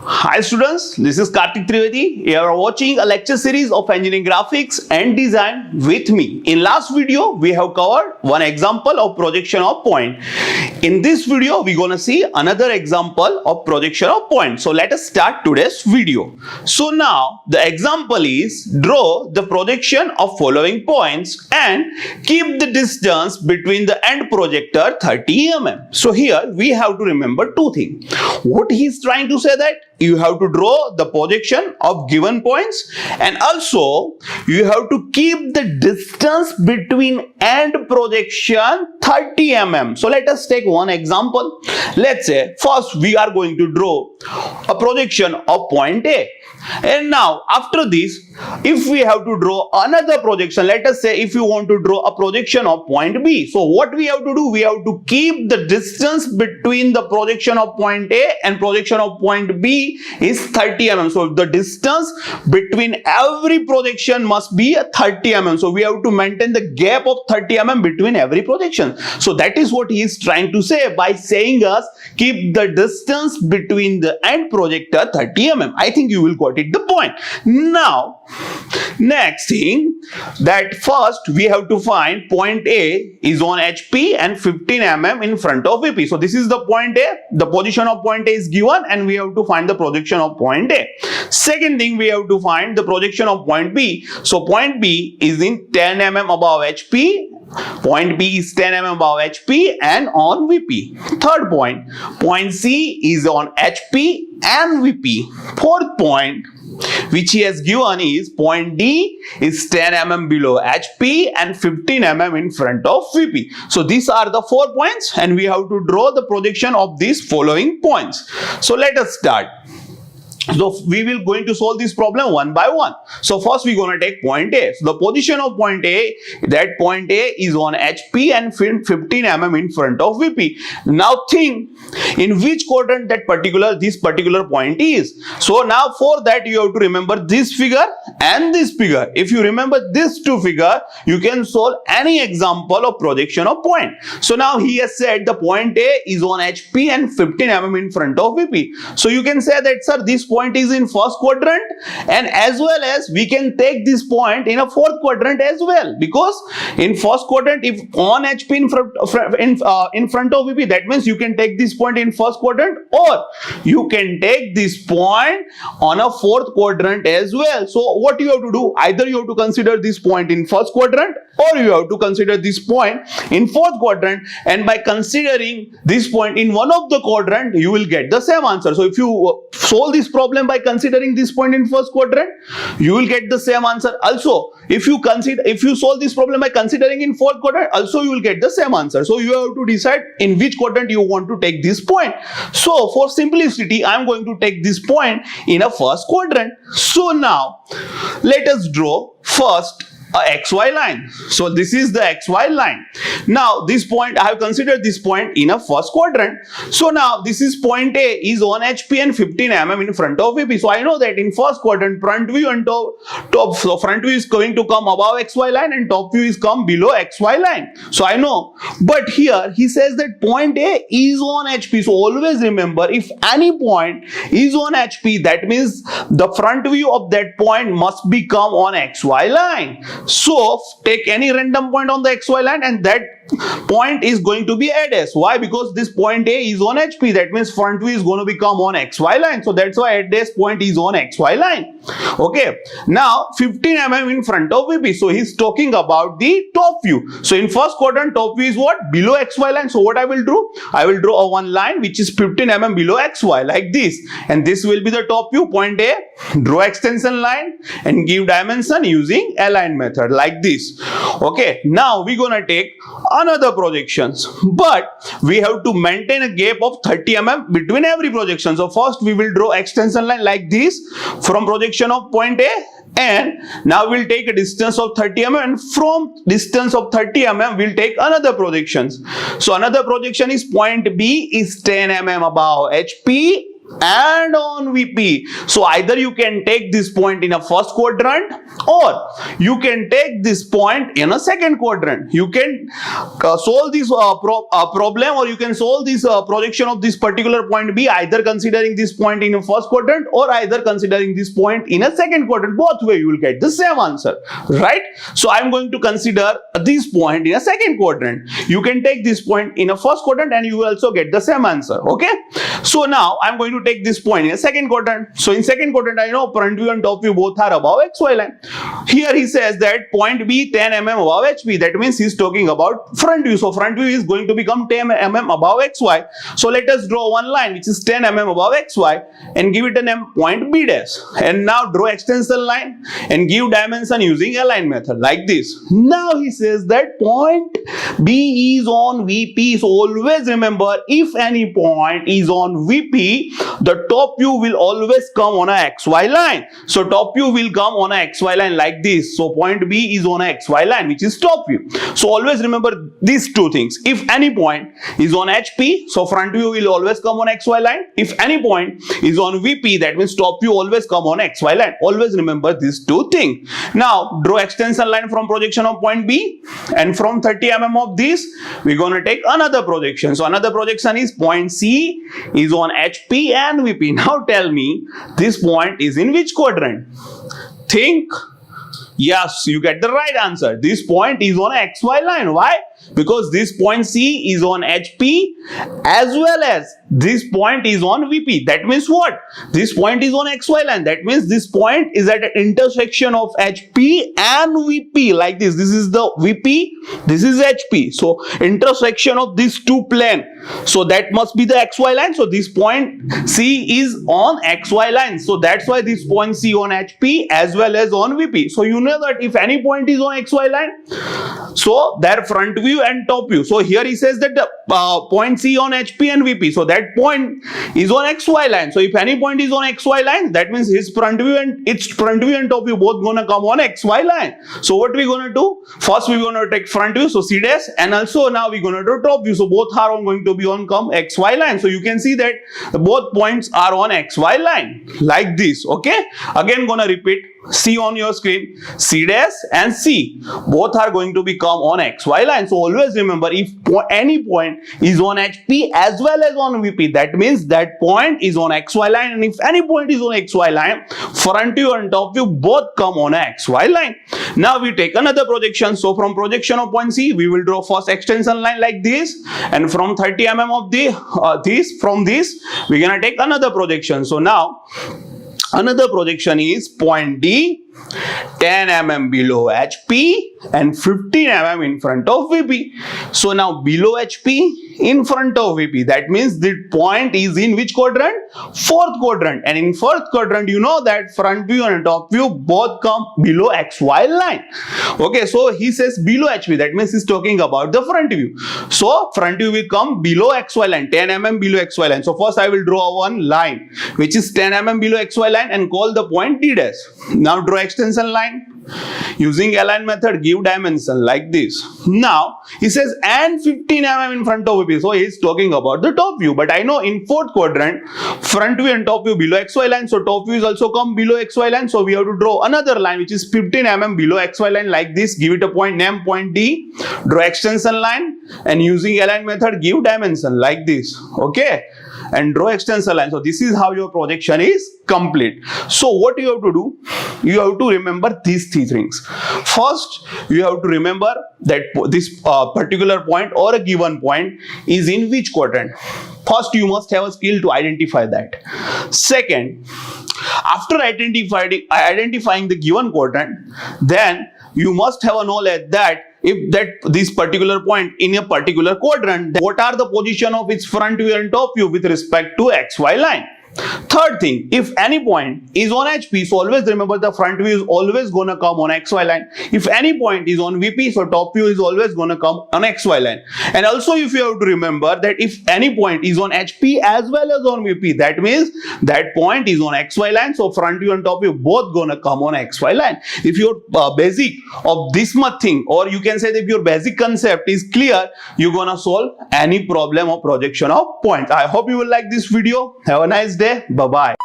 Hi students, this is Karthik Trivedi. You are watching a lecture series of engineering graphics and design with me. In last video, we have covered one example of projection of point. In this video, we're gonna see another example of projection of point. So let us start today's video. So now the example is draw the projection of following points and keep the distance between the end projector 30 mm. So here we have to remember two things. What he is trying to say that you have to draw the projection of given points and also you have to keep the distance between end projection 30 mm. So let us take one example. Let's say first we are going to draw a projection of point A. And now after this, if we have to draw another projection, let us say if you want to draw a projection of point B. So what we have to do? We have to keep the distance between the projection of point A and projection of point B is 30 mm. So the distance between every projection must be 30 mm. So we have to maintain the gap of 30 mm between every projection. So that is what he is trying to say by saying us keep the distance between the end projector 30 mm. I think you will got it the point. Now next thing that first we have to find point A is on HP and 15 mm in front of VP. So this is the point A. The position of point A is given and we have to find the projection of point A. Second thing we have to find the projection of point B. So point B is in 10 mm above HP. Point B is 10 mm above HP and on VP. Third point, point C is on HP and VP. Fourth point, which he has given is point D is 10 mm below HP and 15 mm in front of VP. So these are the 4 points and we have to draw the projection of these following points. So let us start. So we will going to solve this problem one by one. So first we're going to take point A. So the position of point A, that point A is on HP and 15 mm in front of VP. Now think in which quadrant this particular point is. So now for that you have to remember this figure and this figure. If you remember these two figures, you can solve any example of projection of point. So now he has said the point A is on HP and 15 mm in front of VP. So you can say that sir, this point is in first quadrant and as well as we can take this point in a fourth quadrant as well, because in first quadrant if on HP in front of VP, that means you can take this point in first quadrant or you can take this point on a fourth quadrant as well. So what you have to do, either you have to consider this point in first quadrant or you have to consider this point in fourth quadrant, and by considering this point in one of the quadrant you will get the same answer. So if you solve this problem by considering this point in first quadrant, you will get the same answer. Also if you solve this problem by considering in fourth quadrant, also you will get the same answer. So you have to decide in which quadrant you want to take this point. So for simplicity I am going to take this point in a first quadrant. So now let us draw first a XY line. So this is the XY line. Now this point, I have considered this point in a first quadrant. So now this is point A is on HP and 15 mm in front of VP. So I know that in first quadrant front view and top, so front view is going to come above XY line and top view is come below XY line. So I know, but here he says that point A is on HP. So always remember, if any point is on HP, that means the front view of that point must become on XY line. So take any random point on the XY line and that point is going to be at S. Why? Because this point A is on HP. That means front view is going to become on XY line. So that's why at S point is on XY line. Okay. Now 15 mm in front of VP. So he's talking about the top view. So in first quadrant top view is what? Below XY line. So what I will do? I will draw a one line which is 15 mm below XY like this. And this will be the top view point A. Draw extension line and give dimension using align method like this. Okay. Now we're gonna take another projections, but we have to maintain a gap of 30 mm between every projection. So first we will draw extension line like this from projection of point A, and now we'll take a distance of 30 mm, and from distance of 30 mm we'll take another projections. So another projection is point B is 10 mm above HP and on VP. So either you can take this point in a first quadrant or you can take this point in a second quadrant. You can solve this problem, or you can solve this projection of this particular point B either considering this point in a first quadrant or either considering this point in a second quadrant. Both way you will get the same answer, right? So I'm going to consider this point in a second quadrant. You can take this point in a first quadrant and you will also get the same answer. Okay, so now I'm going to take this point in a second quadrant. So in second quadrant, I know front view and top view both are above XY line. Here he says that point B 10 mm above HP. That means he's talking about front view. So front view is going to become 10 mm above XY. So let us draw one line which is 10 mm above XY and give it a name point B dash. And now draw extension line and give dimension using align method like this. Now he says that point B is on VP. So always remember, if any point is on VP, the top view will always come on a XY line. So top view will come on a XY line like this. So point B is on a XY line, which is top view. So always remember these two things. If any point is on HP, so front view will always come on XY line. If any point is on VP, that means top view always come on XY line. Always remember these two things. Now draw extension line from projection of point B, and from 30 mm of this we're going to take another projection. So another projection is point C is on HP and VP. Now tell me, this point is in which quadrant? Think. Yes, you get the right answer. This point is on XY line. Why? Because this point C is on HP as well as this point is on VP. That means what? This point is on XY line. That means this point is at an intersection of HP and VP like this. This is the VP, this is HP. So intersection of these two planes. So that must be the XY line. So this point C is on XY line. So that's why this point C on HP as well as on VP. So you know that if any point is on XY line, so their front view and top view. So here he says that the point C on HP and VP. So that point is on XY line. So if any point is on XY line, that means his front view and its front view and top view both gonna come on XY line. So what we gonna do? First we're gonna take front view, so C dash, and also now we're gonna do top view. So both are going to be on come XY line. So you can see that both points are on XY line like this. Okay, again gonna repeat. C on your screen, C dash and C both are going to become on XY line. So always remember, if any point is on HP as well as on VP, that means that point is on XY line, and if any point is on XY line, front view and top view both come on a XY line. Now we take another projection. So from projection of point C, we will draw first extension line like this, and from 30 mm of this we're gonna take another projection. So now another projection is point D, 10 mm below HP and 15 mm in front of VP. So now below HP, in front of VP, that means the point is in which quadrant? Fourth quadrant. And in fourth quadrant, you know that front view and top view both come below XY line. Okay, so he says below HP, that means he's talking about the front view. So front view will come below XY line, 10 mm below XY line. So first I will draw one line which is 10 mm below XY line and call the point D dash. Now draw extension line. Using align method, give dimension like this. Now he says and 15 mm in front of VP. So he is talking about the top view. But I know in fourth quadrant, front view and top view below XY line. So top view is also come below XY line. So we have to draw another line which is 15 mm below XY line like this. Give it a point name point D. Draw extension line and using align method, give dimension like this. Okay, and draw extension line. So this is how your projection is complete. So what you have to do? You have to remember these three things. First, you have to remember that this particular point or a given point is in which quadrant. First, you must have a skill to identify that. Second, after identifying the given quadrant, then you must have a knowledge that if this particular point in a particular quadrant, what are the position of its front view and top view with respect to XY line. Third thing, if any point is on HP, so always remember the front view is always gonna come on XY line. If any point is on VP, so top view is always gonna come on XY line. And also if you have to remember that if any point is on HP as well as on VP, that means that point is on XY line, so front view and top view both gonna come on XY line. If your basic of this much thing, or you can say that if your basic concept is clear, you're gonna solve any problem of projection of points. I hope you will like this video. Have a nice day. day. Bye bye.